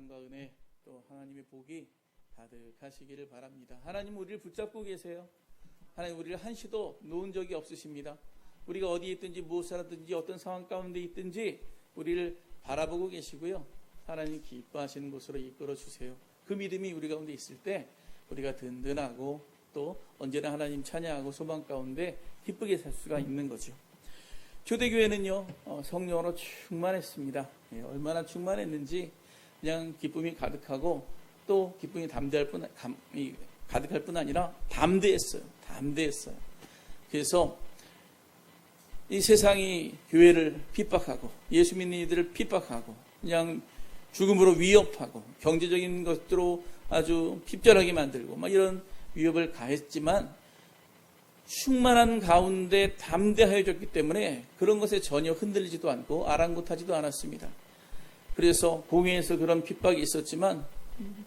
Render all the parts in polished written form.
사랑과 은혜 또 하나님의 복이 가득하시기를 바랍니다. 하나님 우리를 붙잡고 계세요. 하나님 우리를 한시도 놓은 적이 없으십니다. 우리가 어디에 있든지 무엇을 하든지 어떤 상황 가운데 있든지 우리를 바라보고 계시고요. 하나님 기뻐하시는 곳으로 이끌어 주세요. 그 믿음이 우리 가운데 있을 때 우리가 든든하고 또 언제나 하나님 찬양하고 소망 가운데 기쁘게 살 수가 있는 거죠. 초대교회는요 성령으로 충만했습니다. 얼마나 충만했는지 그냥 기쁨이 가득하고 또 기쁨이 가득할 뿐 아니라 담대했어요. 그래서 이 세상이 교회를 핍박하고 예수 믿는 이들을 핍박하고 그냥 죽음으로 위협하고 경제적인 것으로 아주 핍절하게 만들고 막 이런 위협을 가했지만 충만한 가운데 담대하여졌기 때문에 그런 것에 전혀 흔들리지도 않고 아랑곳하지도 않았습니다. 그래서 공회에서 그런 핍박이 있었지만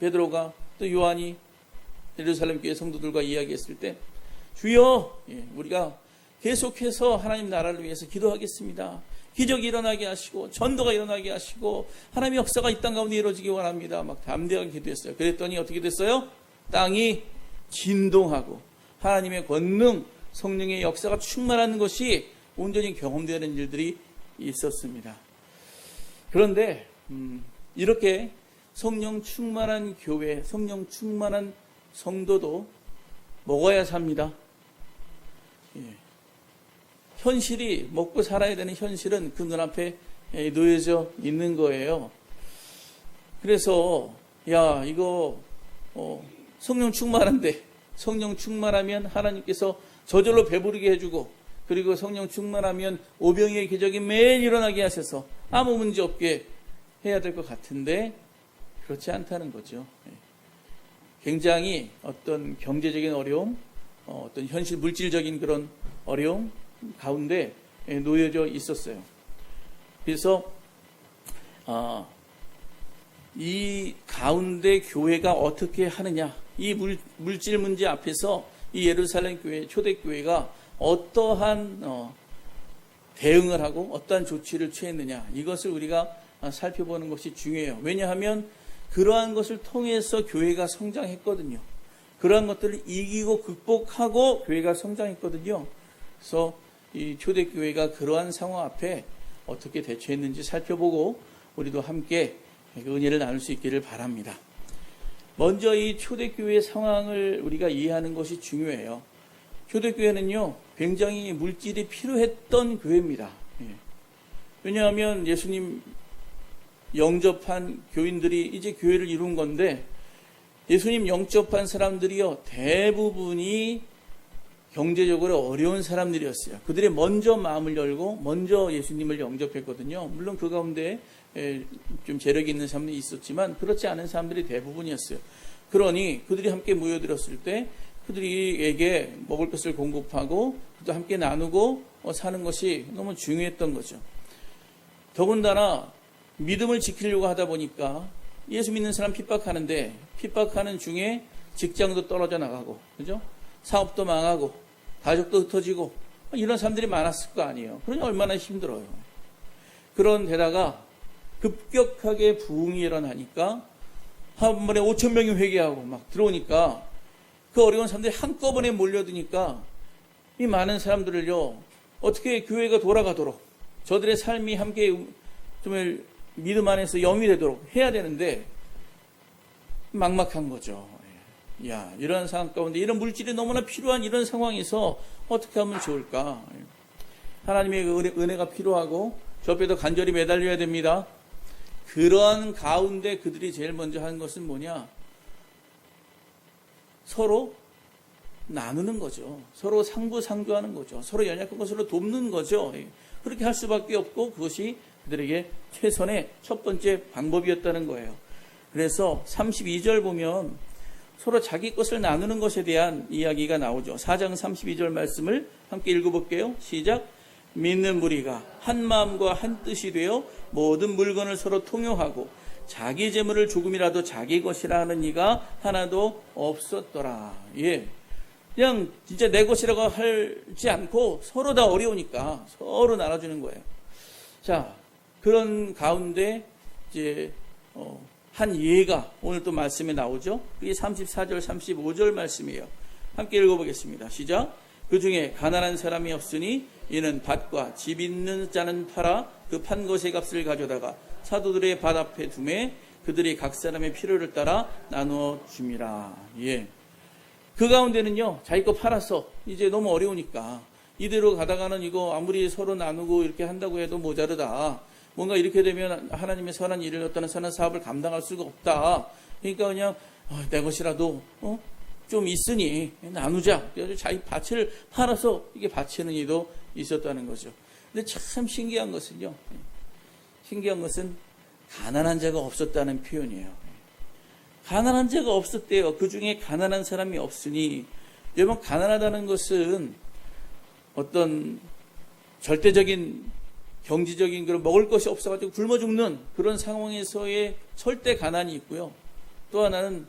베드로가 또 요한이 예루살렘 교회 성도들과 이야기했을 때 주여 우리가 계속해서 하나님 나라를 위해서 기도하겠습니다. 기적이 일어나게 하시고 전도가 일어나게 하시고 하나님의 역사가 이 땅 가운데 이루어지기 원합니다. 막 담대하게 기도했어요. 그랬더니 어떻게 됐어요? 땅이 진동하고 하나님의 권능, 성령의 역사가 충만한 것이 온전히 경험되는 일들이 있었습니다. 그런데 이렇게 성령 충만한 교회, 성령 충만한 성도도 먹어야 삽니다. 현실이 먹고 살아야 되는 현실은 그 눈앞에 놓여져 있는 거예요. 그래서 이거 성령 충만한데 성령 충만하면 하나님께서 저절로 배부르게 해주고 그리고 성령 충만하면 오병이의 기적이 매일 일어나게 하셔서 아무 문제 없게 해야 될 것 같은데 그렇지 않다는 거죠. 굉장히 어떤 경제적인 어려움, 어떤 현실 물질적인 그런 어려움 가운데 놓여져 있었어요. 그래서 이 가운데 교회가 어떻게 하느냐, 이 물질 문제 앞에서 이 예루살렘 교회, 초대교회가 어떠한 대응을 하고 어떠한 조치를 취했느냐, 이것을 우리가 살펴보는 것이 중요해요. 왜냐하면 그러한 것을 통해서 교회가 성장했거든요. 그러한 것들을 이기고 극복하고 교회가 성장했거든요. 그래서 이 초대교회가 그러한 상황 앞에 어떻게 대처했는지 살펴보고 우리도 함께 은혜를 나눌 수 있기를 바랍니다. 먼저 이 초대교회의 상황을 우리가 이해하는 것이 중요해요. 초대교회는요 굉장히 물질이 필요했던 교회입니다. 왜냐하면 예수님 영접한 교인들이 이제 교회를 이룬 건데 예수님 영접한 사람들이요 대부분이 경제적으로 어려운 사람들이었어요. 그들이 먼저 마음을 열고 먼저 예수님을 영접했거든요. 물론 그 가운데 좀 재력이 있는 사람들이 있었지만 그렇지 않은 사람들이 대부분이었어요. 그러니 그들이 함께 모여들었을 때 그들에게 먹을 것을 공급하고 또 함께 나누고 사는 것이 너무 중요했던 거죠. 더군다나 믿음을 지키려고 하다 보니까 예수 믿는 사람 핍박하는데 핍박하는 중에 직장도 떨어져 나가고 그죠? 사업도 망하고 가족도 흩어지고 이런 사람들이 많았을 거 아니에요. 그러니 얼마나 힘들어요. 그런 데다가 급격하게 부흥이 일어나니까 한 번에 5천 명이 회개하고 막 들어오니까 그 어려운 사람들이 한꺼번에 몰려드니까 이 많은 사람들을요 어떻게 교회가 돌아가도록 저들의 삶이 함께 정말 믿음 안에서 영위되도록 해야 되는데 막막한 거죠. 이런 상황 가운데 이런 물질이 너무나 필요한 이런 상황에서 어떻게 하면 좋을까? 하나님의 은혜가 필요하고 저 옆에도 간절히 매달려야 됩니다. 그런 가운데 그들이 제일 먼저 하는 것은 뭐냐? 서로 나누는 거죠. 서로 상부상조하는 거죠. 서로 연약한 것으로 돕는 거죠. 그렇게 할 수밖에 없고 그것이 그들에게 최선의 첫 번째 방법이었다는 거예요. 그래서 32절 보면 서로 자기 것을 나누는 것에 대한 이야기가 나오죠. 4장 32절 말씀을 함께 읽어볼게요. 시작. 믿는 무리가 한 마음과 한 뜻이 되어 모든 물건을 서로 통용하고 자기 재물을 조금이라도 자기 것이라 하는 이가 하나도 없었더라. 그냥 진짜 내 것이라고 하지 않고 서로 다 어려우니까 서로 나눠주는 거예요. 자, 그런 가운데 이제 한 예가 오늘 또 말씀에 나오죠. 그게 34절 35절 말씀이에요. 함께 읽어보겠습니다. 시작. 그 중에 가난한 사람이 없으니 이는 밭과 집 있는 자는 팔아 그 판 것의 값을 가져다가 사도들의 밭 앞에 두매 그들이 각 사람의 필요를 따라 나누어 줍니다. 예. 그 가운데는요, 자기 거 팔았어. 이제 너무 어려우니까. 이대로 가다가는 이거 아무리 서로 나누고 이렇게 한다고 해도 모자르다. 뭔가 이렇게 되면 하나님의 선한 일을 어떤 선한 사업을 감당할 수가 없다. 그러니까 그냥 내 것이라도 좀 있으니 나누자. 그래서 자기 밭을 팔아서 이게 바치는 이도 있었다는 거죠. 근데 참 신기한 것은요. 신기한 것은 가난한 자가 없었다는 표현이에요. 가난한 자가 없었대요. 그 중에 가난한 사람이 없으니, 여러분 가난하다는 것은 어떤 절대적인 경지적인 그런 먹을 것이 없어가지고 굶어 죽는 그런 상황에서의 절대 가난이 있고요. 또 하나는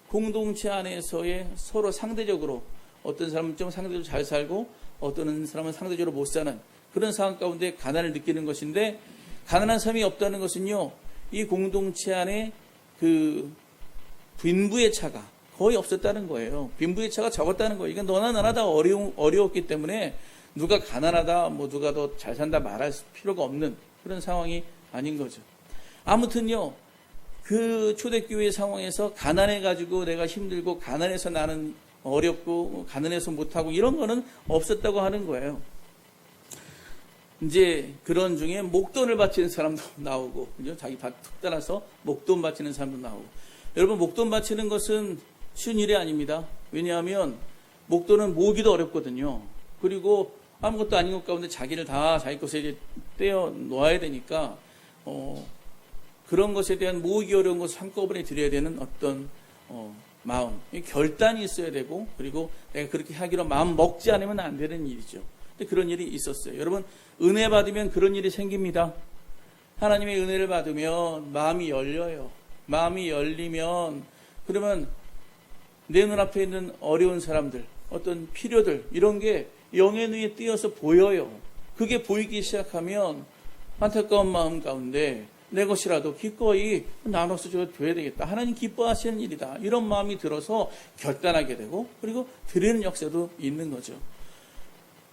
공동체 안에서의 서로 상대적으로 어떤 사람은 좀 상대적으로 잘 살고 어떤 사람은 상대적으로 못 사는 그런 상황 가운데 가난을 느끼는 것인데, 가난한 사람이 없다는 것은요, 이 공동체 안에 그 빈부의 차가 거의 없었다는 거예요. 빈부의 차가 적었다는 거예요. 이건 너나 나나 다 어려웠기 때문에 누가 가난하다, 누가 더 잘 산다 말할 필요가 없는 그런 상황이 아닌 거죠. 아무튼요, 그 초대교회 상황에서 가난해가지고 내가 힘들고 가난해서 나는 어렵고 가난해서 못하고 이런 거는 없었다고 하는 거예요. 이제 그런 중에 목돈을 바치는 사람도 나오고, 그죠? 자기 밭 툭 따라서 목돈 바치는 사람도 나오고. 여러분, 목돈 바치는 것은 쉬운 일이 아닙니다. 왜냐하면 목돈은 모으기도 어렵거든요. 그리고 아무것도 아닌 것 가운데 자기를 다 자기 것에 이제 떼어 놓아야 되니까, 그런 것에 대한 모으기 어려운 것을 한꺼번에 드려야 되는 어떤, 마음, 결단이 있어야 되고, 그리고 내가 그렇게 하기로 마음 먹지 않으면 안 되는 일이죠. 근데 그런 일이 있었어요. 여러분, 은혜 받으면 그런 일이 생깁니다. 하나님의 은혜를 받으면 마음이 열려요. 마음이 열리면, 그러면 내 눈앞에 있는 어려운 사람들, 어떤 필요들, 이런 게 영의 눈에 띄어서 보여요. 그게 보이기 시작하면 안타까운 마음 가운데 내 것이라도 기꺼이 나눠서 줘야 되겠다. 하나님 기뻐하시는 일이다. 이런 마음이 들어서 결단하게 되고, 그리고 드리는 역사도 있는 거죠.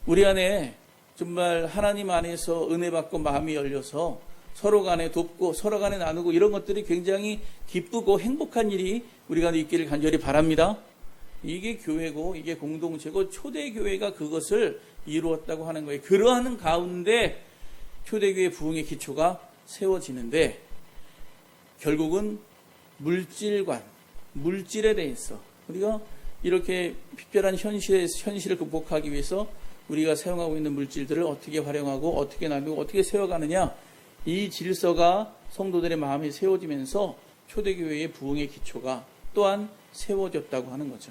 우리 안에 정말 하나님 안에서 은혜 받고 마음이 열려서 서로 간에 돕고 서로 간에 나누고 이런 것들이 굉장히 기쁘고 행복한 일이 우리 간에 있기를 간절히 바랍니다. 이게 교회고 이게 공동체고 초대교회가 그것을 이루었다고 하는 거예요. 그러한 가운데 초대교회 부흥의 기초가 세워지는데, 결국은 물질에 대해서 우리가 이렇게 특별한 현실을 극복하기 위해서 우리가 사용하고 있는 물질들을 어떻게 활용하고 어떻게 나누고 어떻게 세워가느냐, 이 질서가 성도들의 마음에 세워지면서 초대교회의 부흥의 기초가 또한 세워졌다고 하는 거죠.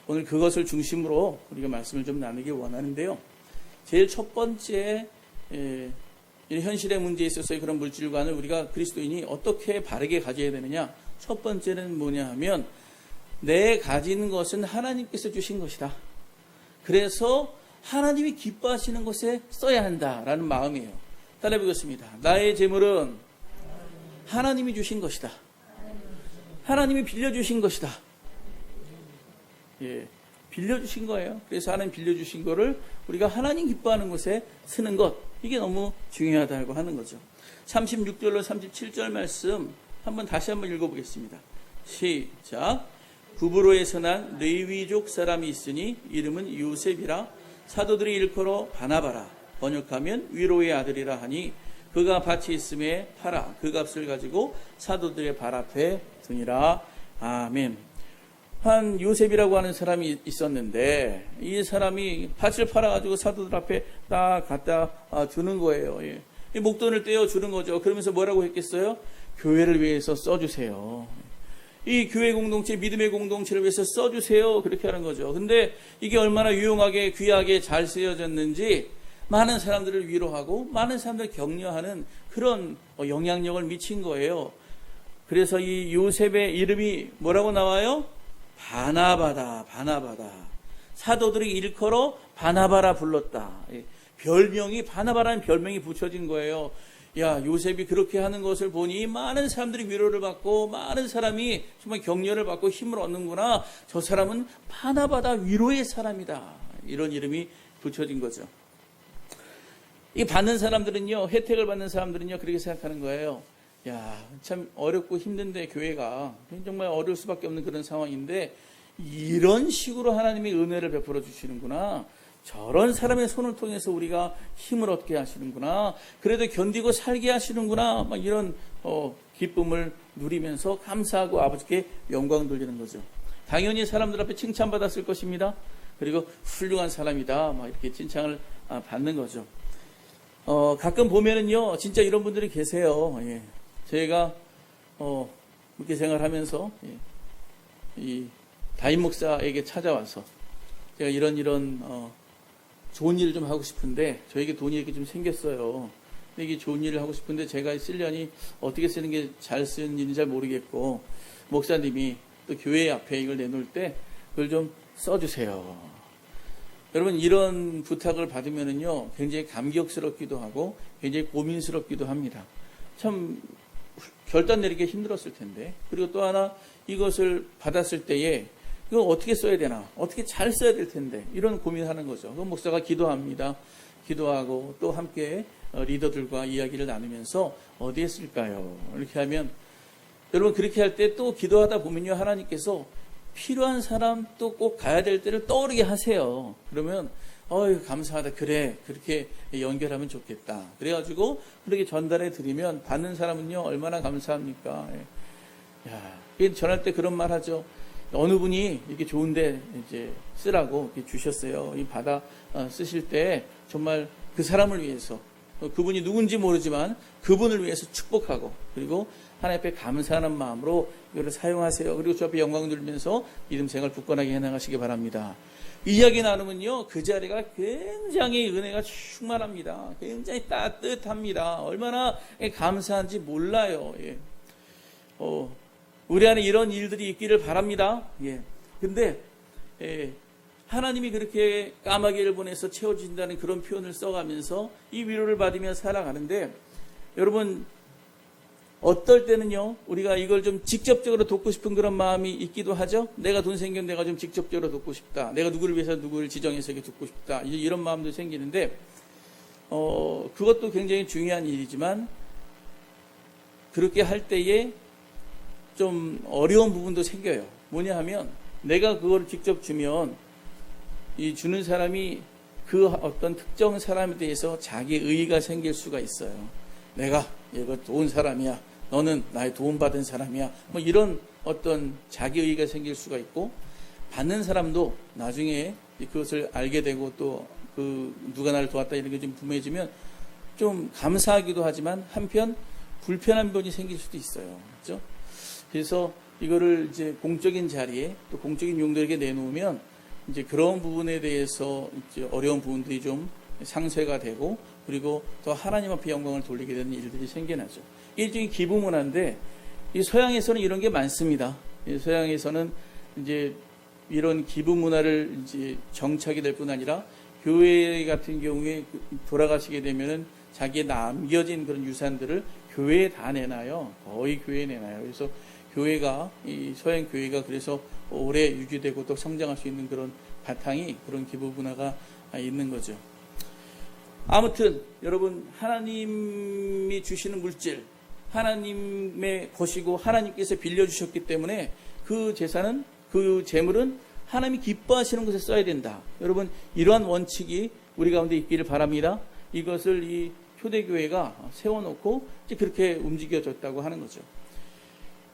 오늘 그것을 중심으로 우리가 말씀을 좀 나누기 원하는데요. 제일 첫 번째 현실의 문제에 있어서의 그런 물질관을 우리가 그리스도인이 어떻게 바르게 가져야 되느냐, 첫 번째는 뭐냐 하면 내 가진 것은 하나님께서 주신 것이다. 그래서 하나님이 기뻐하시는 것에 써야 한다라는 마음이에요. 따라해보겠습니다. 나의 재물은 하나님이 주신 것이다. 하나님이 빌려주신 것이다. 예, 빌려주신 거예요. 그래서 하나님 빌려주신 거를 우리가 하나님 기뻐하는 곳에 쓰는 것, 이게 너무 중요하다고 하는 거죠. 36절로 37절 말씀 다시 한번 읽어보겠습니다. 시작. 구브로에서 난 레위족 사람이 있으니 이름은 요셉이라 사도들이 일컬어 바나바라, 번역하면 위로의 아들이라 하니 그가 밭이 있음에 팔아 그 값을 가지고 사도들의 발 앞에 두니라. 아멘. 한 요셉이라고 하는 사람이 있었는데, 이 사람이 밭을 팔아가지고 사도들 앞에 딱 갖다 두는 거예요. 예. 목돈을 떼어 주는 거죠. 그러면서 뭐라고 했겠어요? 교회를 위해서 써주세요. 이 교회 공동체, 믿음의 공동체를 위해서 써주세요. 그렇게 하는 거죠. 근데 이게 얼마나 유용하게 귀하게 잘 쓰여졌는지 많은 사람들을 위로하고 많은 사람들을 격려하는 그런 영향력을 미친 거예요. 그래서 이 요셉의 이름이 뭐라고 나와요? 바나바다. 사도들이 일컬어 바나바라 불렀다. 별명이 바나바라는 별명이 붙여진 거예요. 야, 요셉이 그렇게 하는 것을 보니 많은 사람들이 위로를 받고 많은 사람이 정말 격려를 받고 힘을 얻는구나. 저 사람은 파나바다 위로의 사람이다. 이런 이름이 붙여진 거죠. 이 받는 사람들은요, 혜택을 받는 사람들은요, 그렇게 생각하는 거예요. 야, 참 어렵고 힘든데 교회가 정말 어려울 수밖에 없는 그런 상황인데 이런 식으로 하나님이 은혜를 베풀어 주시는구나. 저런 사람의 손을 통해서 우리가 힘을 얻게 하시는구나. 그래도 견디고 살게 하시는구나. 막 이런 기쁨을 누리면서 감사하고 아버지께 영광 돌리는 거죠. 당연히 사람들 앞에 칭찬받았을 것입니다. 그리고 훌륭한 사람이다. 막 이렇게 칭찬을 받는 거죠. 가끔 보면은요, 진짜 이런 분들이 계세요. 예. 제가 이렇게 생활하면서 이 담임 목사에게 찾아와서 제가 이런 좋은 일을 좀 하고 싶은데 저에게 돈이 이렇게 좀 생겼어요. 근데 이게 좋은 일을 하고 싶은데 제가 쓰려니 어떻게 쓰는 게 잘 쓰는 일인지 잘 모르겠고 목사님이 또 교회 앞에 이걸 내놓을 때 그걸 좀 써주세요. 여러분 이런 부탁을 받으면은요 굉장히 감격스럽기도 하고 굉장히 고민스럽기도 합니다. 참 결단 내리기 힘들었을 텐데 그리고 또 하나 이것을 받았을 때에 이거 어떻게 써야 되나 어떻게 잘 써야 될 텐데 이런 고민하는 거죠. 그럼 목사가 기도합니다. 기도하고 또 함께 리더들과 이야기를 나누면서 어디에 쓸까요? 이렇게 하면 여러분 그렇게 할 때 또 기도하다 보면요 하나님께서 필요한 사람 또 꼭 가야 될 때를 떠오르게 하세요. 그러면 감사하다. 그래 그렇게 연결하면 좋겠다. 그래가지고 그렇게 전달해 드리면 받는 사람은요 얼마나 감사합니까? 야, 전할 때 그런 말 하죠. 어느 분이 이렇게 좋은데 이제 쓰라고 이렇게 주셨어요. 이 받아 쓰실 때 정말 그 사람을 위해서 그분이 누군지 모르지만 그분을 위해서 축복하고 그리고 하나님 앞에 감사하는 마음으로 이거를 사용하세요. 그리고 저 앞에 영광 돌리면서 믿음 생활 굳건하게 해나가시기 바랍니다. 이야기 나누면요 그 자리가 굉장히 은혜가 충만합니다. 굉장히 따뜻합니다. 얼마나 감사한지 몰라요. 예. 우리 안에 이런 일들이 있기를 바랍니다. 예. 근데 하나님이 그렇게 까마귀를 보내서 채워진다는 그런 표현을 써가면서 이 위로를 받으며 살아가는데 여러분 어떨 때는요 우리가 이걸 좀 직접적으로 돕고 싶은 그런 마음이 있기도 하죠. 내가 돈 생겨 내가 좀 직접적으로 돕고 싶다. 내가 누구를 위해서 누구를 지정해서 이렇게 돕고 싶다. 이런 마음도 생기는데 그것도 굉장히 중요한 일이지만 그렇게 할 때에 좀 어려운 부분도 생겨요. 뭐냐 하면 내가 그걸 직접 주면 이 주는 사람이 그 어떤 특정 사람에 대해서 자기 의의가 생길 수가 있어요. 내가 이거 도운 사람이야. 너는 나의 도움받은 사람이야. 뭐 이런 어떤 자기 의의가 생길 수가 있고 받는 사람도 나중에 그것을 알게 되고 또 그 누가 나를 도왔다 이런 게 좀 분명해지면 좀 감사하기도 하지만 한편 불편한 부분이 생길 수도 있어요. 그렇죠? 그래서 이거를 이제 공적인 자리에 또 공적인 용도에게 내놓으면 이제 그런 부분에 대해서 이제 어려운 부분들이 좀 상쇄가 되고 그리고 또 하나님 앞에 영광을 돌리게 되는 일들이 생겨나죠. 이게 일종의 기부 문화인데 이 서양에서는 이런 게 많습니다. 서양에서는 이제 이런 기부 문화를 이제 정착이 될 뿐 아니라 교회 같은 경우에 돌아가시게 되면은 자기의 남겨진 그런 유산들을 교회에 다 내놔요. 거의 교회에 내놔요. 그래서 교회가 이 서양 교회가 그래서 오래 유지되고 또 성장할 수 있는 그런 바탕이 그런 기부 문화가 있는 거죠. 아무튼 여러분 하나님이 주시는 물질 하나님의 것이고 하나님께서 빌려주셨기 때문에 그 재산은 그 재물은 하나님이 기뻐하시는 곳에 써야 된다. 여러분 이러한 원칙이 우리 가운데 있기를 바랍니다. 이것을 이 초대교회가 세워놓고 이제 그렇게 움직여졌다고 하는 거죠.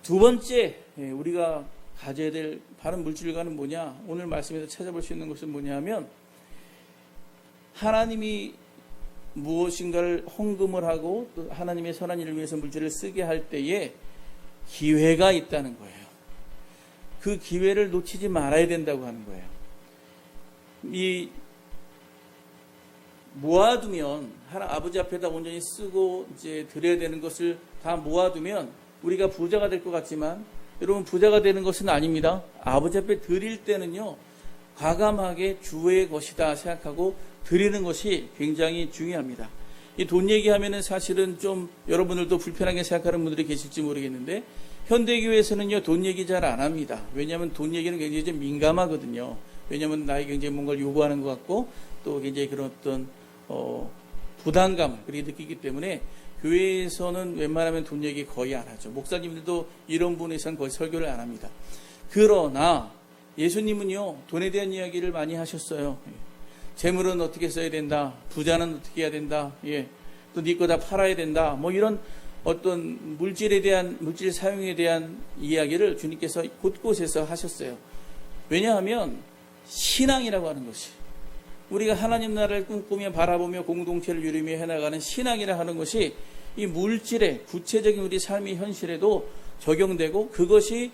두 번째 우리가 가져야 될 바른 물질과는 뭐냐? 오늘 말씀에서 찾아볼 수 있는 것은 뭐냐 하면 하나님이 무엇인가를 헌금을 하고 또 하나님의 선한 일을 위해서 물질을 쓰게 할 때에 기회가 있다는 거예요. 그 기회를 놓치지 말아야 된다고 하는 거예요. 이 모아두면 아버지 앞에다 온전히 쓰고 이제 드려야 되는 것을 다 모아두면 우리가 부자가 될 것 같지만 여러분 부자가 되는 것은 아닙니다. 아버지 앞에 드릴 때는요 과감하게 주의 것이다 생각하고 드리는 것이 굉장히 중요합니다. 이 돈 얘기하면은 사실은 좀 여러분들도 불편하게 생각하는 분들이 계실지 모르겠는데 현대교회에서는요 돈 얘기 잘 안 합니다. 왜냐하면 돈 얘기는 굉장히 좀 민감하거든요. 왜냐하면 나에게 굉장히 뭔가를 요구하는 것 같고 또 굉장히 그런 어떤 부담감 그렇게 느끼기 때문에 교회에서는 웬만하면 돈 얘기 거의 안 하죠. 목사님들도 이런 부분에서는 거의 설교를 안 합니다. 그러나 예수님은요 돈에 대한 이야기를 많이 하셨어요. 재물은 어떻게 써야 된다. 부자는 어떻게 해야 된다. 예. 또 네 거 다 팔아야 된다. 뭐 이런 어떤 물질 사용에 대한 이야기를 주님께서 곳곳에서 하셨어요. 왜냐하면 신앙이라고 하는 것이 우리가 하나님 나라를 꿈꾸며 바라보며 공동체를 이루며 해나가는 신앙이라 하는 것이 이 물질의 구체적인 우리 삶의 현실에도 적용되고 그것이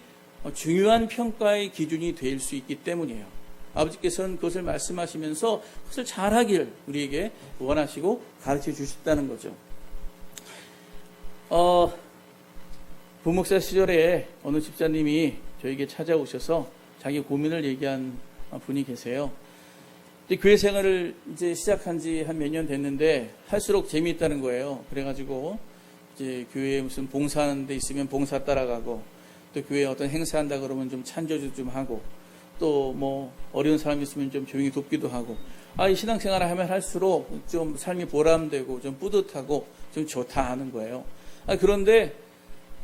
중요한 평가의 기준이 될 수 있기 때문이에요. 아버지께서는 그것을 말씀하시면서 그것을 잘하기를 우리에게 원하시고 가르쳐 주셨다는 거죠. 부목사 시절에 어느 집사님이 저에게 찾아오셔서 자기 고민을 얘기한 분이 계세요. 교회 생활을 이제 시작한 지 한 몇 년 됐는데 할수록 재미있다는 거예요. 그래가지고 이제 교회에 무슨 봉사하는 데 있으면 봉사 따라가고 또 교회에 어떤 행사한다 그러면 좀 찬조도 좀 하고 또 뭐 어려운 사람이 있으면 좀 조용히 돕기도 하고 이 신앙생활을 하면 할수록 좀 삶이 보람되고 좀 뿌듯하고 좀 좋다 하는 거예요. 그런데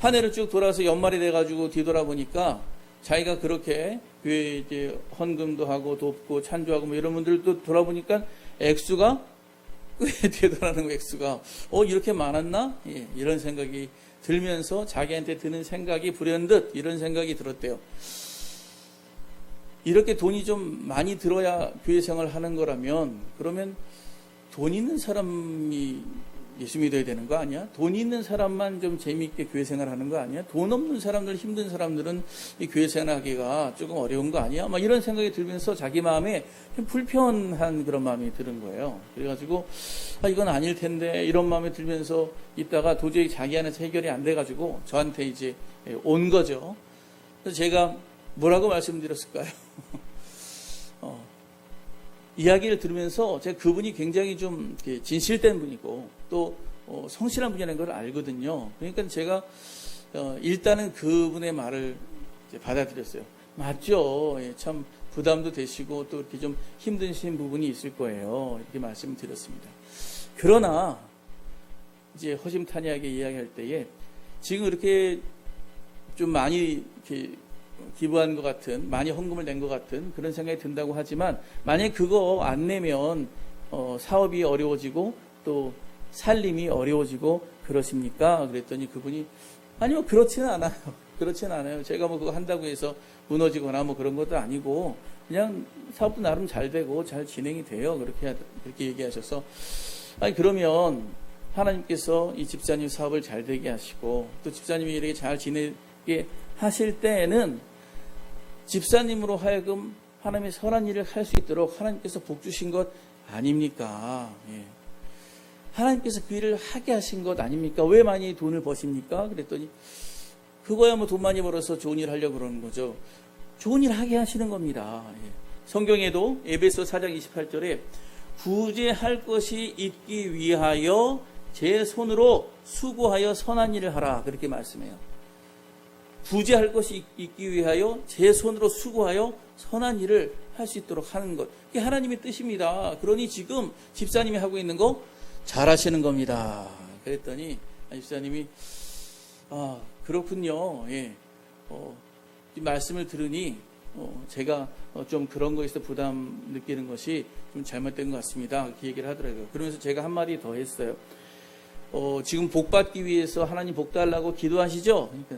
한 해를 쭉 돌아서 연말이 돼가지고 뒤돌아보니까 자기가 그렇게 교회 이제 헌금도 하고 돕고 찬조하고 뭐 이런 분들도 돌아보니까 액수가 꽤 되더라는 거 액수가 이렇게 많았나? 예, 이런 생각이 들면서 자기한테 드는 생각이 불현듯 이런 생각이 들었대요. 이렇게 돈이 좀 많이 들어야 교회 생활을 하는 거라면 그러면 돈 있는 사람이 예수 믿어야 되는 거 아니야? 돈 있는 사람만 좀 재미있게 교회 생활 하는 거 아니야? 돈 없는 사람들, 힘든 사람들은 이 교회 생활 하기가 조금 어려운 거 아니야? 막 이런 생각이 들면서 자기 마음에 좀 불편한 그런 마음이 드는 거예요. 그래가지고, 이건 아닐 텐데, 이런 마음이 들면서 있다가 도저히 자기 안에서 해결이 안 돼가지고 저한테 이제 온 거죠. 그래서 제가 뭐라고 말씀드렸을까요? 이야기를 들으면서 제가 그분이 굉장히 좀 진실된 분이고 또 성실한 분이라는 걸 알거든요. 그러니까 제가 일단은 그분의 말을 받아들였어요. 맞죠. 참 부담도 되시고 또 이렇게 좀 힘드신 부분이 있을 거예요. 이렇게 말씀을 드렸습니다. 그러나 이제 허심탄회하게 이야기할 때에 지금 이렇게 좀 많이 이렇게 기부한 것 같은, 많이 헌금을 낸 것 같은 그런 생각이 든다고 하지만 만약에 그거 안 내면 사업이 어려워지고 또 살림이 어려워지고 그러십니까? 그랬더니 그분이 아니요 그렇지는 않아요. 그렇지는 않아요. 제가 뭐 그거 한다고 해서 무너지거나 뭐 그런 것도 아니고 그냥 사업도 나름 잘 되고 잘 진행이 돼요. 그렇게 얘기하셔서 그러면 하나님께서 이 집사님 사업을 잘 되게 하시고 또 집사님이 이렇게 잘 지내게 하실 때에는 집사님으로 하여금 하나님의 선한 일을 할 수 있도록 하나님께서 복 주신 것 아닙니까? 예. 하나님께서 그 일을 하게 하신 것 아닙니까? 왜 많이 돈을 버십니까? 그랬더니 그거야 뭐 돈 많이 벌어서 좋은 일 하려고 그러는 거죠. 좋은 일 하게 하시는 겁니다. 예. 성경에도 에베소 4장 28절에 구제할 것이 있기 위하여 제 손으로 수고하여 선한 일을 하라 그렇게 말씀해요. 구제할 것이 있기 위하여 제 손으로 수고하여 선한 일을 할 수 있도록 하는 것. 그게 하나님의 뜻입니다. 그러니 지금 집사님이 하고 있는 거 잘하시는 겁니다. 그랬더니 집사님이 그렇군요. 예. 이 말씀을 들으니 제가 좀 그런 거에서 부담 느끼는 것이 좀 잘못된 것 같습니다. 그렇게 얘기를 하더라고요. 그러면서 제가 한마디 더 했어요. 지금 복 받기 위해서 하나님 복 달라고 기도하시죠? 그러니까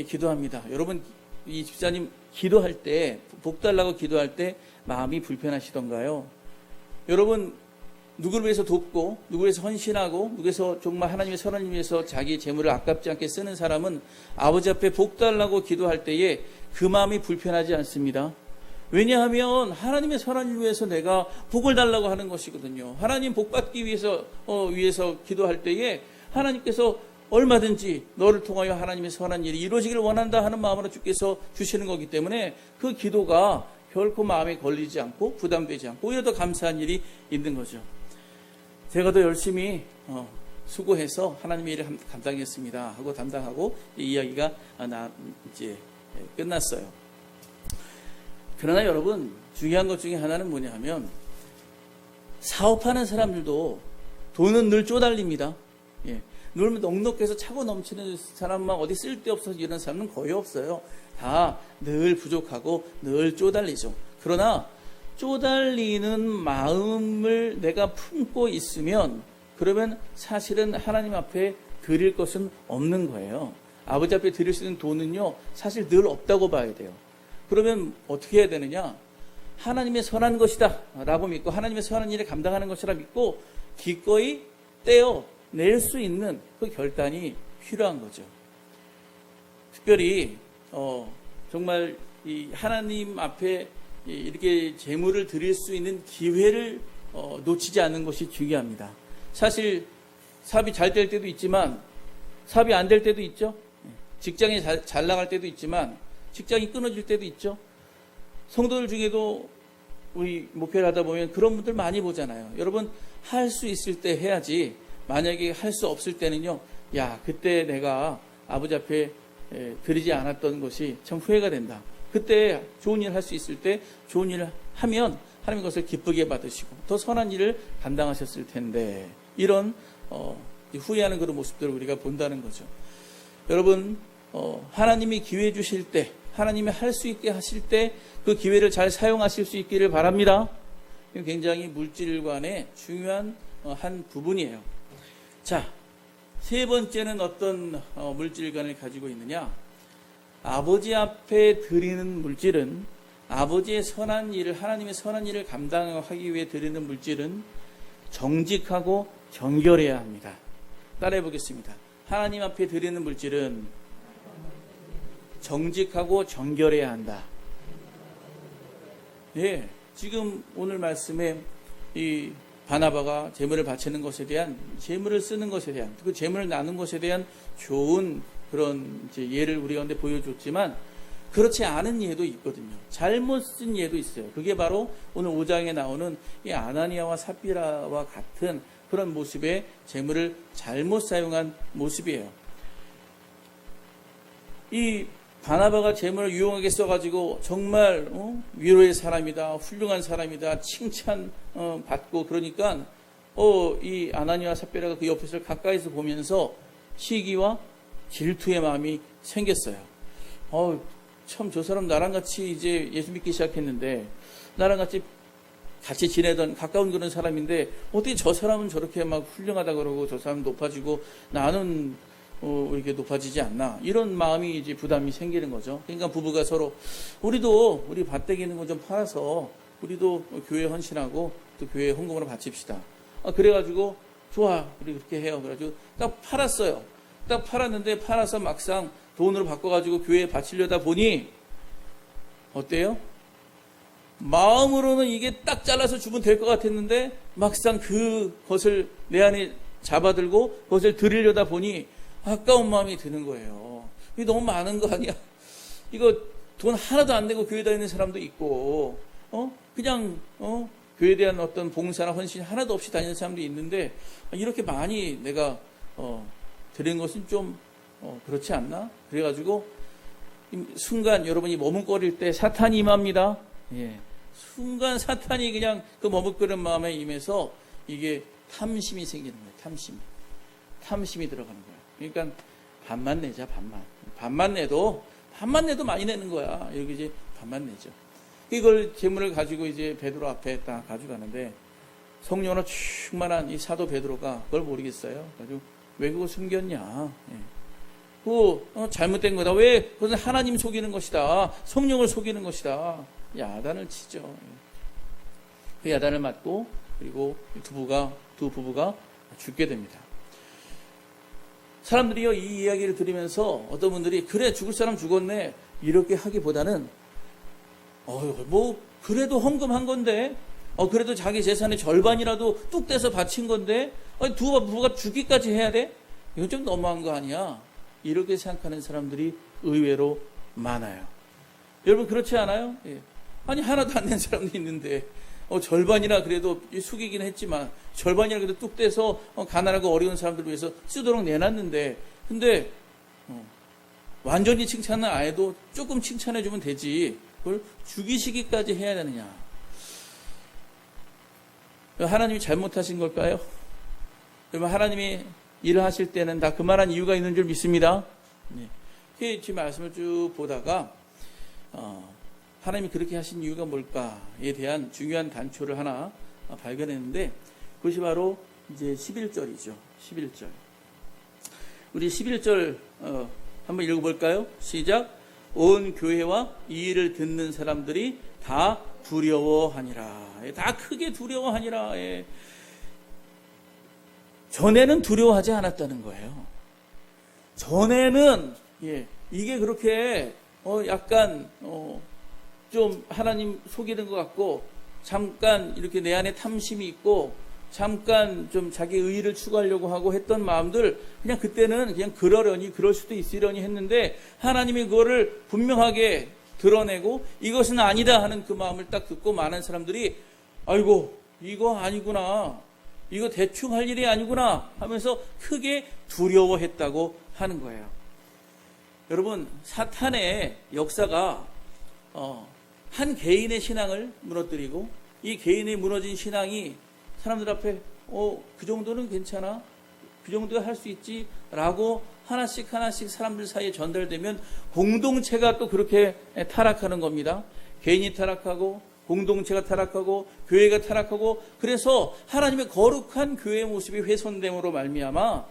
기도합니다. 여러분 이 집사님 기도할 때 복 달라고 기도할 때 마음이 불편하시던가요? 여러분 누구를 위해서 돕고 누구를 위해서 헌신하고 누구를 위해서 정말 하나님의 선한 위해서 자기 재물을 아깝지 않게 쓰는 사람은 아버지 앞에 복 달라고 기도할 때에 그 마음이 불편하지 않습니다. 왜냐하면 하나님의 선한 일 위해서 내가 복을 달라고 하는 것이거든요. 하나님 복 받기 위해서 기도할 때에 하나님께서 얼마든지 너를 통하여 하나님의 선한 일이 이루어지기를 원한다 하는 마음으로 주께서 주시는 거기 때문에 그 기도가 결코 마음에 걸리지 않고 부담되지 않고 오히려 더 감사한 일이 있는 거죠. 제가 더 열심히 수고해서 하나님의 일을 감당했습니다 하고 담당하고 이야기가 이제 끝났어요. 그러나 여러분, 중요한 것 중에 하나는 뭐냐 하면, 사업하는 사람들도 돈은 늘 쪼달립니다. 예. 늘 넉넉해서 차고 넘치는 사람만, 어디 쓸데없어서 이런 사람은 거의 없어요. 다 늘 부족하고 늘 쪼달리죠. 그러나 쪼달리는 마음을 내가 품고 있으면, 그러면 사실은 하나님 앞에 드릴 것은 없는 거예요. 아버지 앞에 드릴 수 있는 돈은요, 사실 늘 없다고 봐야 돼요. 그러면 어떻게 해야 되느냐? 하나님의 선한 것이다 라고 믿고, 하나님의 선한 일을 감당하는 것이라 믿고 기꺼이 떼어낼 수 있는 그 결단이 필요한 거죠. 특별히 정말 이 하나님 앞에 이렇게 제물을 드릴 수 있는 기회를 놓치지 않는 것이 중요합니다. 사실 사업이 잘 될 때도 있지만 사업이 안 될 때도 있죠. 직장이 잘 나갈 때도 있지만 직장이 끊어질 때도 있죠. 성도들 중에도 우리 목회를 하다 보면 그런 분들 많이 보잖아요. 여러분, 할 수 있을 때 해야지, 만약에 할 수 없을 때는요, 야, 그때 내가 아버지 앞에 드리지 않았던 것이 참 후회가 된다. 그때 좋은 일 할 수 있을 때 좋은 일을 하면 하나님 그것을 기쁘게 받으시고 더 선한 일을 감당하셨을 텐데, 이런 후회하는 그런 모습들을 우리가 본다는 거죠. 여러분, 하나님이 기회 주실 때, 하나님이 할 수 있게 하실 때 그 기회를 잘 사용하실 수 있기를 바랍니다. 굉장히 물질관의 중요한 한 부분이에요. 자, 세 번째는 어떤 물질관을 가지고 있느냐? 아버지 앞에 드리는 물질은, 아버지의 선한 일을, 하나님의 선한 일을 감당하기 위해 드리는 물질은 정직하고 정결해야 합니다. 따라해 보겠습니다. 하나님 앞에 드리는 물질은 정직하고 정결해야 한다. 예, 지금 오늘 말씀에 이 바나바가 재물을 바치는 것에 대한, 재물을 쓰는 것에 대한, 그 재물을 나눈 것에 대한 좋은 그런 이제 예를 우리 가운데 보여줬지만, 그렇지 않은 예도 있거든요. 잘못 쓴 예도 있어요. 그게 바로 오늘 5장에 나오는 이 아나니아와 삽비라와 같은 그런 모습의 재물을 잘못 사용한 모습이에요. 이 바나바가 재물을 유용하게 써가지고 정말 위로의 사람이다, 훌륭한 사람이다, 칭찬 받고, 그러니까 이 아나니아와 삽비라가 그 옆에서 가까이서 보면서 시기와 질투의 마음이 생겼어요. 참 저 사람 나랑 같이 이제 예수 믿기 시작했는데, 나랑 같이 지내던 가까운 그런 사람인데 어떻게 저 사람은 저렇게 막 훌륭하다 그러고 저 사람 높아지고 나는 이렇게 높아지지 않나, 이런 마음이 이제 부담이 생기는 거죠. 그러니까 부부가 서로, 우리도 우리 밭대기 있는 거 좀 팔아서 우리도 교회 헌신하고 또 교회에 헌금으로 바칩시다. 그래가지고 좋아, 우리 그렇게 해요. 그래가지고 딱 팔았어요. 딱 팔았는데, 팔아서 막상 돈으로 바꿔가지고 교회에 바치려다 보니 어때요? 마음으로는 이게 딱 잘라서 주면 될 것 같았는데, 막상 그것을 내 안에 잡아들고 그것을 드리려다 보니 아까운 마음이 드는 거예요. 이게 너무 많은 거 아니야? 이거 돈 하나도 안 내고 교회 다니는 사람도 있고, 그냥 교회에 대한 어떤 봉사나 헌신 하나도 없이 다니는 사람도 있는데, 이렇게 많이 내가 드린 것은 좀 그렇지 않나? 그래가지고 순간 여러분이 머뭇거릴 때 사탄이 임합니다. 예. 순간 사탄이 그냥 그 머뭇거리는 마음에 임해서 이게 탐심이 생기는 거예요. 탐심이 들어가는 거예요. 그러니까 반만 내자, 반만 내도 많이 내는 거야. 이렇게 이제 반만 내죠. 이걸 재물을 가지고 이제 베드로 앞에 딱 가져가는데, 성령으로 충만한 이 사도 베드로가 그걸 모르겠어요. 그래가지고 왜 그거 숨겼냐? 예. 그거 잘못된 거다. 왜? 그것은 하나님 속이는 것이다. 성령을 속이는 것이다. 야단을 치죠. 그 야단을 맞고, 그리고 두 부부가 죽게 됩니다. 사람들이요, 이 이야기를 들으면서 어떤 분들이, 그래, 죽을 사람 죽었네, 이렇게 하기보다는 그래도 헌금한 건데, 그래도 자기 재산의 절반이라도 뚝 떼서 바친 건데, 두 부부가 죽기까지 해야 돼? 이건 좀 너무한 거 아니야? 이렇게 생각하는 사람들이 의외로 많아요. 여러분, 그렇지 않아요? 예. 아니, 하나도 안 낸 사람도 있는데, 절반이나 그래도 숙이긴 했지만 절반이나 그래도 뚝 떼서 가난하고 어려운 사람들을 위해서 쓰도록 내놨는데, 근데 완전히 칭찬은 안 해도 조금 칭찬해주면 되지 그걸 죽이시기까지 해야 되느냐. 하나님이 잘못하신 걸까요? 여러분, 하나님이 일을 하실 때는 다 그만한 이유가 있는 줄 믿습니다. 네. 지금 말씀을 쭉 보다가 하나님이 그렇게 하신 이유가 뭘까에 대한 중요한 단초를 하나 발견했는데, 그것이 바로 이제 11절이죠. 11절. 우리 11절 한번 읽어볼까요? 시작. 온 교회와 이 일을 듣는 사람들이 다 두려워하니라. 다 크게 두려워하니라. 전에는 두려워하지 않았다는 거예요. 전에는 이게 그렇게 약간 좀 하나님 속이는 것 같고, 잠깐 이렇게 내 안에 탐심이 있고, 잠깐 좀 자기 의의를 추구하려고 하고 했던 마음들, 그냥 그때는 그냥 그러려니, 그럴 수도 있으려니 했는데, 하나님이 그거를 분명하게 드러내고 이것은 아니다 하는 그 마음을 딱 듣고, 많은 사람들이 아이고 이거 아니구나, 이거 대충 할 일이 아니구나 하면서 크게 두려워했다고 하는 거예요. 여러분, 사탄의 역사가 한 개인의 신앙을 무너뜨리고, 이 개인의 무너진 신앙이 사람들 앞에 그 정도는 괜찮아, 그 정도야 할 수 있지 라고 하나씩 사람들 사이에 전달되면 공동체가 또 그렇게 타락하는 겁니다. 개인이 타락하고, 공동체가 타락하고, 교회가 타락하고, 그래서 하나님의 거룩한 교회의 모습이 훼손됨으로 말미암아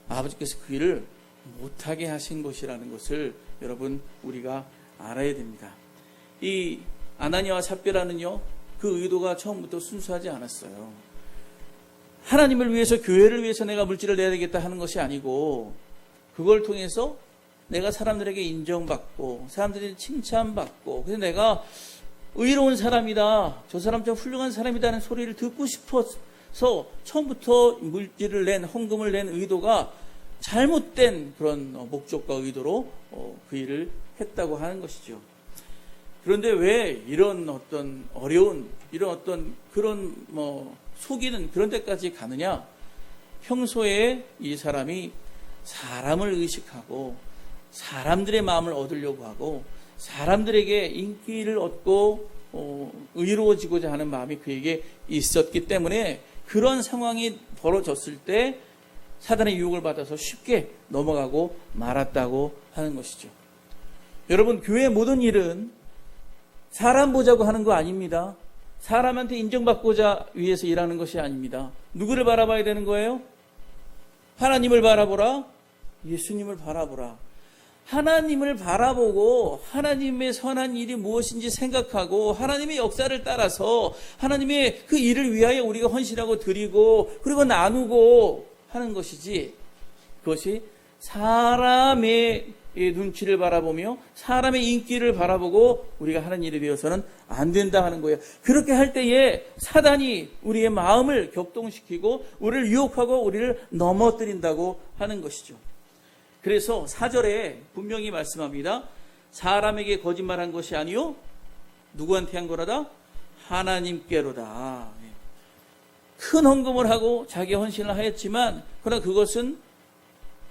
아버지께서 그 일을 못하게 하신 것이라는 것을 여러분, 우리가 알아야 됩니다. 이 아나니아와 삽비라는요, 그 의도가 처음부터 순수하지 않았어요. 하나님을 위해서, 교회를 위해서 내가 물질을 내야 되겠다 하는 것이 아니고, 그걸 통해서 내가 사람들에게 인정받고, 사람들이 칭찬받고, 그래서 내가 의로운 사람이다, 저 사람 좀 훌륭한 사람이다 하는 소리를 듣고 싶어서 처음부터 물질을 낸, 헌금을 낸 의도가 잘못된 그런 목적과 의도로 그 일을 했다고 하는 것이죠. 그런데 왜 이런 어떤 어려운, 이런 어떤 그런 속이는 그런 데까지 가느냐? 평소에 이 사람이 사람을 의식하고, 사람들의 마음을 얻으려고 하고, 사람들에게 인기를 얻고 의로워지고자 하는 마음이 그에게 있었기 때문에, 그런 상황이 벌어졌을 때 사단의 유혹을 받아서 쉽게 넘어가고 말았다고 하는 것이죠. 여러분, 교회의 모든 일은 사람 보자고 하는 거 아닙니다. 사람한테 인정받고자 위해서 일하는 것이 아닙니다. 누구를 바라봐야 되는 거예요? 하나님을 바라보라, 예수님을 바라보라. 하나님을 바라보고 하나님의 선한 일이 무엇인지 생각하고, 하나님의 역사를 따라서 하나님의 그 일을 위하여 우리가 헌신하고 드리고, 그리고 나누고 하는 것이지, 그것이 사람의 눈치를 바라보며 사람의 인기를 바라보고 우리가 하는 일이 되어서는 안 된다 하는 거예요. 그렇게 할 때에 사단이 우리의 마음을 격동시키고 우리를 유혹하고 우리를 넘어뜨린다고 하는 것이죠. 그래서 4절에 분명히 말씀합니다. 사람에게 거짓말한 것이 아니요, 누구한테 한 거라다? 하나님께로다. 큰 헌금을 하고 자기 헌신을 하였지만, 그러나 그것은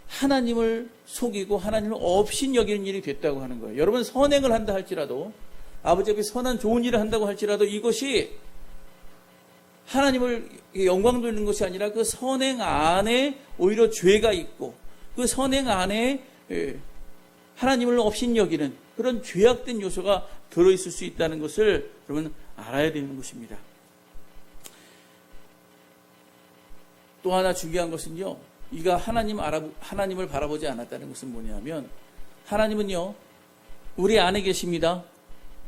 하나님을 속이고 하나님을 업신여기는 일이 됐다고 하는 거예요. 여러분, 선행을 한다 할지라도, 아버지 앞에 선한 좋은 일을 한다고 할지라도, 이것이 하나님을 영광 돌리는 것이 아니라 그 선행 안에 오히려 죄가 있고, 그 선행 안에 하나님을 업신여기는 그런 죄악된 요소가 들어있을 수 있다는 것을 여러분 알아야 되는 것입니다. 또 하나 중요한 것은요, 이가 하나님을 바라보지 않았다는 것은 뭐냐면, 하나님은요 우리 안에 계십니다.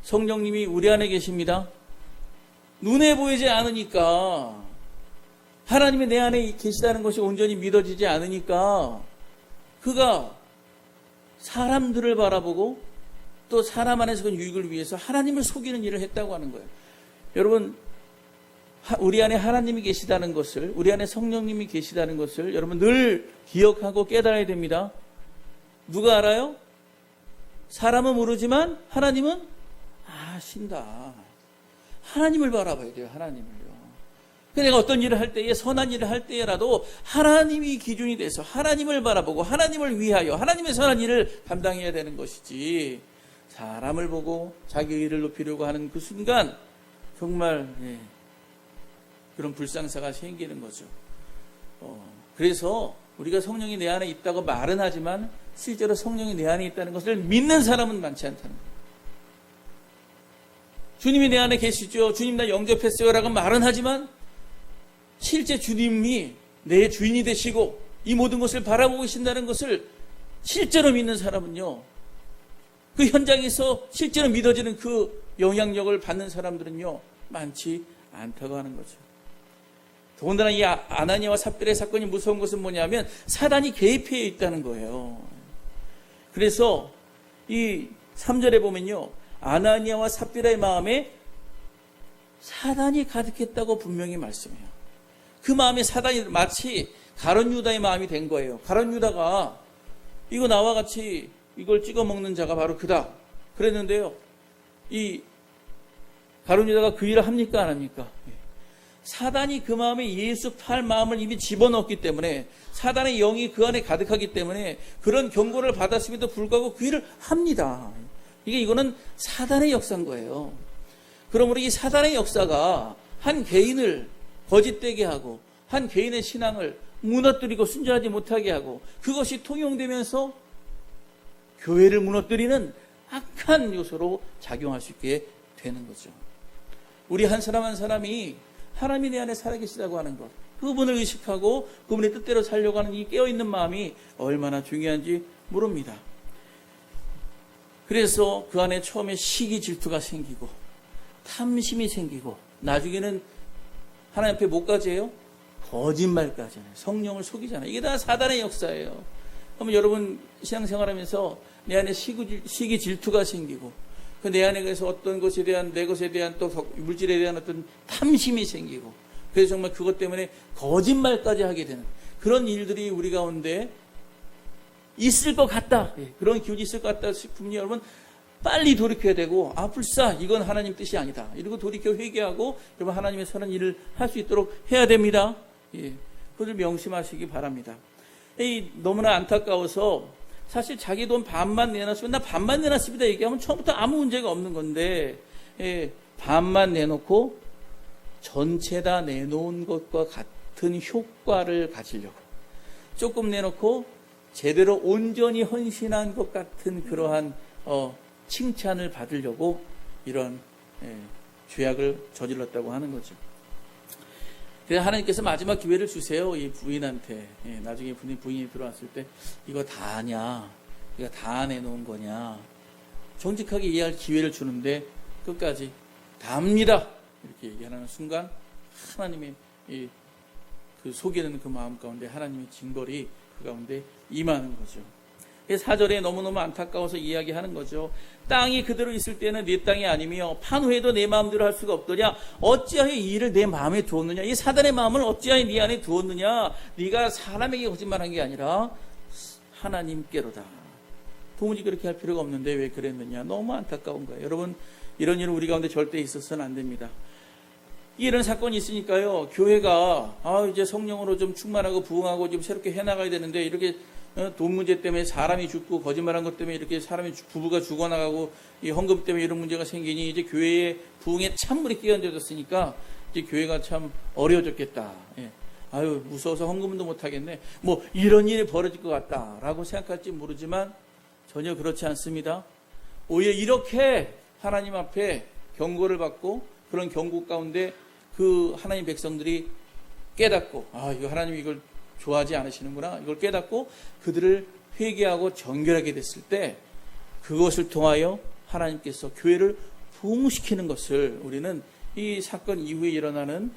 성령님이 우리 안에 계십니다. 눈에 보이지 않으니까, 하나님이 내 안에 계시다는 것이 온전히 믿어지지 않으니까, 그가 사람들을 바라보고 또 사람 안에서 그 유익을 위해서 하나님을 속이는 일을 했다고 하는 거예요. 여러분, 우리 안에 하나님이 계시다는 것을, 우리 안에 성령님이 계시다는 것을 여러분 늘 기억하고 깨달아야 됩니다. 누가 알아요? 사람은 모르지만 하나님은 아신다. 하나님을 바라봐야 돼요. 하나님을요. 내가 어떤 일을 할 때에, 선한 일을 할 때라도 하나님이 기준이 돼서 하나님을 바라보고 하나님을 위하여 하나님의 선한 일을 감당해야 되는 것이지, 사람을 보고 자기 의를 높이려고 하는 그 순간 정말 그런 불상사가 생기는 거죠. 그래서 우리가 성령이 내 안에 있다고 말은 하지만 실제로 성령이 내 안에 있다는 것을 믿는 사람은 많지 않다는 거예요. 주님이 내 안에 계시죠, 주님 나 영접했어요 라고 말은 하지만 실제 주님이 내 주인이 되시고 이 모든 것을 바라보고 계신다는 것을 실제로 믿는 사람은요, 그 현장에서 실제로 믿어지는 그 영향력을 받는 사람들은요 많지 않다고 하는 거죠. 더군다나 이 아나니아와 삽비라의 사건이 무서운 것은 뭐냐면 사단이 개입해 있다는 거예요. 그래서 이 3절에 보면요, 아나니아와 삽비라의 마음에 사단이 가득했다고 분명히 말씀해요. 그 마음에 사단이 마치 가룟 유다의 마음이 된 거예요. 가룟 유다가 이거 나와 같이 이걸 찍어 먹는 자가 바로 그다 그랬는데요, 이 가룟 유다가 그 일을 합니까 안 합니까? 사단이 그 마음에 예수 팔 마음을 이미 집어넣었기 때문에, 사단의 영이 그 안에 가득하기 때문에 그런 경고를 받았음에도 불구하고 그 일을 합니다. 이거는 사단의 역사인 거예요. 그러므로 이 사단의 역사가 한 개인을 거짓되게 하고 한 개인의 신앙을 무너뜨리고 순전하지 못하게 하고 그것이 통용되면서 교회를 무너뜨리는 악한 요소로 작용할 수 있게 되는 거죠. 우리 한 사람 한 사람이 하나님이 내 안에 살아계시다고 하는 것, 그분을 의식하고 그분의 뜻대로 살려고 하는 이 깨어있는 마음이 얼마나 중요한지 모릅니다. 그래서 그 안에 처음에 시기 질투가 생기고 탐심이 생기고 나중에는 하나님 앞에 뭐까지 해요? 거짓말까지 해요. 성령을 속이잖아요. 이게 다 사단의 역사예요. 그러면 여러분 신앙생활하면서 내 안에 시기 질투가 생기고 내 안에 그래서 어떤 것에 대한, 내 것에 대한 또 물질에 대한 어떤 탐심이 생기고, 그래서 정말 그것 때문에 거짓말까지 하게 되는 그런 일들이 우리 가운데 있을 것 같다, 그런 기운이 있을 것 같다 싶으면 여러분 빨리 돌이켜야 되고, 불사 이건 하나님 뜻이 아니다 이러고 돌이켜 회개하고 여러분 하나님의 선한 일을 할 수 있도록 해야 됩니다. 그것을 명심하시기 바랍니다. 너무나 안타까워서 사실 자기 돈 반만 내놨으면, 나 반만 내놨습니다 얘기하면 처음부터 아무 문제가 없는 건데, 반만 내놓고 전체 다 내놓은 것과 같은 효과를 가지려고, 조금 내놓고 제대로 온전히 헌신한 것 같은 그러한 칭찬을 받으려고 이런 죄악을 저질렀다고 하는 거죠. 그래서 하나님께서 마지막 기회를 주세요, 이 부인한테. 나중에 부인이 들어왔을 때 이거 다 아냐, 이거 다 내놓은 거냐, 정직하게 이해할 기회를 주는데 끝까지 다 압니다 이렇게 얘기하는 순간 하나님의 그 속이는 그 마음 가운데 하나님의 징벌이 그 가운데 임하는 거죠. 4절에 너무너무 안타까워서 이야기하는 거죠. 땅이 그대로 있을 때는 네 땅이 아니며 판 후에도 내 마음대로 할 수가 없더냐. 어찌하여 이 일을 내 마음에 두었느냐. 이 사단의 마음을 어찌하여 네 안에 두었느냐. 네가 사람에게 거짓말한 게 아니라 하나님께로다. 도무지 그렇게 할 필요가 없는데 왜 그랬느냐. 너무 안타까운 거예요. 여러분, 이런 일은 우리 가운데 절대 있어서는 안 됩니다. 이런 사건이 있으니까요, 교회가 이제 성령으로 좀 충만하고 부흥하고 좀 새롭게 해나가야 되는데, 이렇게 돈 문제 때문에 사람이 죽고 거짓말한 것 때문에 이렇게 사람이 부부가 죽어나가고 이 헌금 때문에 이런 문제가 생기니 이제 교회의 부흥에 찬물이 끼얹어졌으니까 이제 교회가 참 어려워졌겠다. 무서워서 헌금도 못 하겠네. 뭐 이런 일이 벌어질 것 같다라고 생각할지 모르지만 전혀 그렇지 않습니다. 오히려 이렇게 하나님 앞에 경고를 받고 그런 경고 가운데 그 하나님 백성들이 깨닫고 이거 하나님이 이걸 좋아하지 않으시는구나, 이걸 깨닫고 그들을 회개하고 정결하게 됐을 때 그것을 통하여 하나님께서 교회를 부흥시키는 것을 우리는 이 사건 이후에 일어나는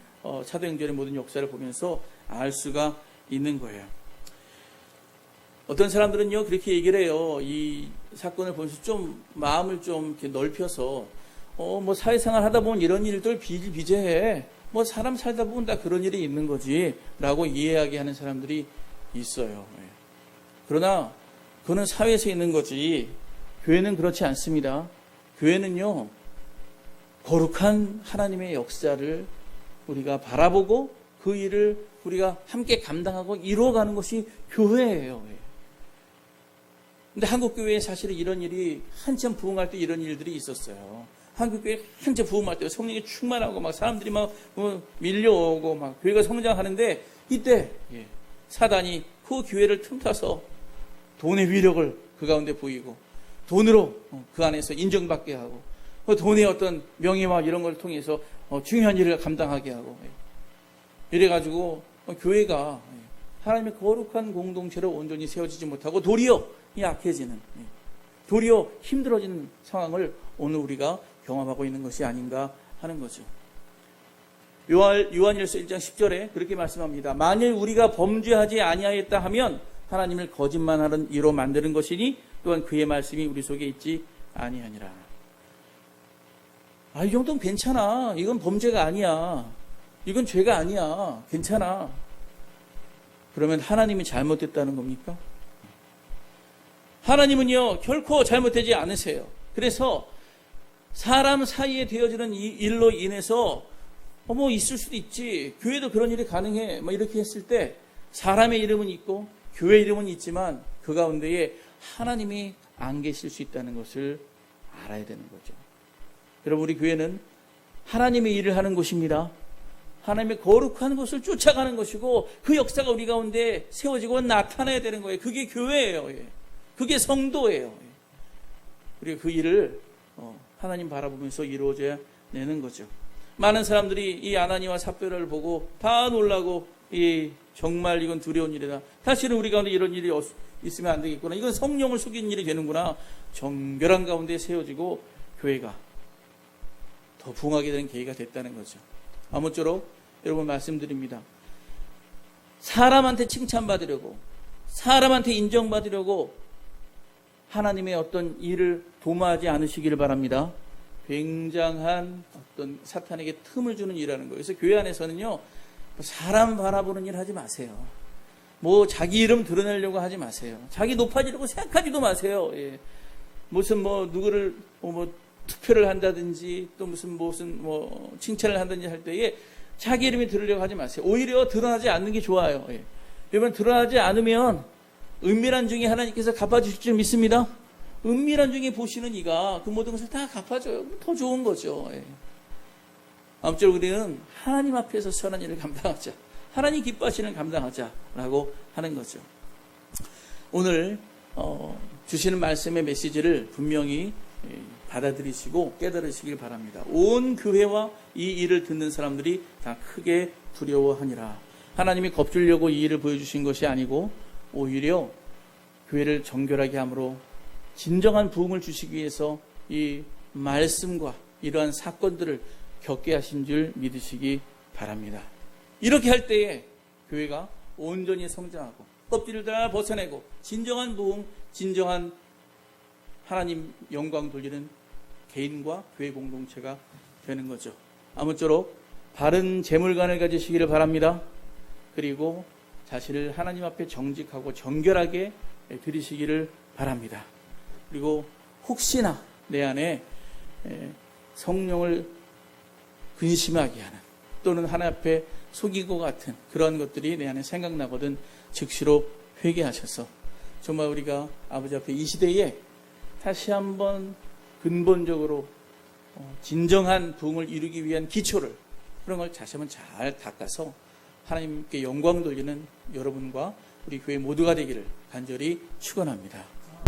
사도행전의 모든 역사를 보면서 알 수가 있는 거예요. 어떤 사람들은요 그렇게 얘기를 해요. 이 사건을 보면서 좀 마음을 좀 이렇게 넓혀서 뭐 사회생활 하다 보면 이런 일들 비일비재해, 뭐 사람 살다 보면 다 그런 일이 있는 거지 라고 이해하게 하는 사람들이 있어요. 그러나 그거는 사회에서 있는 거지 교회는 그렇지 않습니다. 교회는요 거룩한 하나님의 역사를 우리가 바라보고 그 일을 우리가 함께 감당하고 이루어가는 것이 교회예요. 근데 한국교회에 사실은 이런 일이 한참 부흥할 때 이런 일들이 있었어요. 한국교회 한참 부흥할 때 성령이 충만하고 막 사람들이 막 밀려오고 막 교회가 성장하는데 이때 사단이 그 교회를 틈타서 돈의 위력을 그 가운데 보이고 돈으로 그 안에서 인정받게 하고 돈의 어떤 명예와 이런 걸 통해서 중요한 일을 감당하게 하고 이래가지고 교회가 하나님의 거룩한 공동체로 온전히 세워지지 못하고 도리어 약해지는, 도리어 힘들어지는 상황을 오늘 우리가 경험하고 있는 것이 아닌가 하는 거죠. 요한일서 1장 10절에 그렇게 말씀합니다. 만일 우리가 범죄하지 아니하였다 하면 하나님을 거짓말하는 이로 만드는 것이니 또한 그의 말씀이 우리 속에 있지 아니하니라. 이 정도는 괜찮아. 이건 범죄가 아니야. 이건 죄가 아니야. 괜찮아. 그러면 하나님이 잘못됐다는 겁니까? 하나님은요, 결코 잘못되지 않으세요. 그래서 사람 사이에 되어지는 이 일로 인해서 뭐 있을 수도 있지. 교회도 그런 일이 가능해. 이렇게 했을 때 사람의 이름은 있고 교회 이름은 있지만 그 가운데에 하나님이 안 계실 수 있다는 것을 알아야 되는 거죠. 여러분, 우리 교회는 하나님의 일을 하는 곳입니다. 하나님의 거룩한 것을 쫓아가는 것이고 그 역사가 우리 가운데 세워지고 나타나야 되는 거예요. 그게 교회예요. 그게 성도예요. 우리가 그 일을 하나님 바라보면서 이루어져야 되는 거죠. 많은 사람들이 이 아나니와 삽비라를 보고 다 놀라고 정말 이건 두려운 일이다. 사실은 우리 가운데 이런 일이 있으면 안 되겠구나. 이건 성령을 속이는 일이 되는구나. 정결한 가운데 세워지고 교회가 더 부흥하게 되는 계기가 됐다는 거죠. 아무쪼록 여러분 말씀드립니다. 사람한테 칭찬받으려고, 사람한테 인정받으려고 하나님의 어떤 일을 도모하지 않으시기를 바랍니다. 굉장한 어떤 사탄에게 틈을 주는 일이라는 거예요. 그래서 교회 안에서는요, 사람 바라보는 일 하지 마세요. 자기 이름 드러내려고 하지 마세요. 자기 높아지려고 생각하지도 마세요. 무슨 누구를 투표를 한다든지 또 무슨 칭찬을 한다든지 할 때에 자기 이름이 들으려고 하지 마세요. 오히려 드러나지 않는 게 좋아요. 여러분, 드러나지 않으면 은밀한 중에 하나님께서 갚아주실 줄 믿습니다. 은밀한 중에 보시는 이가 그 모든 것을 다 갚아줘요. 더 좋은 거죠. 아무쪼록 우리는 하나님 앞에서 선한 일을 감당하자. 하나님 기뻐하시는 감당하자라고 하는 거죠. 오늘 주시는 말씀의 메시지를 분명히 받아들이시고 깨달으시길 바랍니다. 온 교회와 이 일을 듣는 사람들이 다 크게 두려워하니라. 하나님이 겁주려고 이 일을 보여주신 것이 아니고 오히려 교회를 정결하게 함으로 진정한 부흥을 주시기 위해서 이 말씀과 이러한 사건들을 겪게 하신 줄 믿으시기 바랍니다. 이렇게 할 때에 교회가 온전히 성장하고 껍질을 다 벗어내고 진정한 부흥, 진정한 하나님 영광 돌리는 개인과 교회 공동체가 되는 거죠. 아무쪼록 바른 재물관을 가지시기를 바랍니다. 그리고 자신을 하나님 앞에 정직하고 정결하게 드리시기를 바랍니다. 그리고 혹시나 내 안에 성령을 근심하게 하는 또는 하나님 앞에 속인 것 같은 그런 것들이 내 안에 생각나거든 즉시로 회개하셔서 정말 우리가 아버지 앞에 이 시대에 다시 한번 근본적으로 진정한 부흥을 이루기 위한 기초를 그런 걸 다시 한번 잘 닦아서 하나님께 영광 돌리는 여러분과 우리 교회 모두가 되기를 간절히 축원합니다.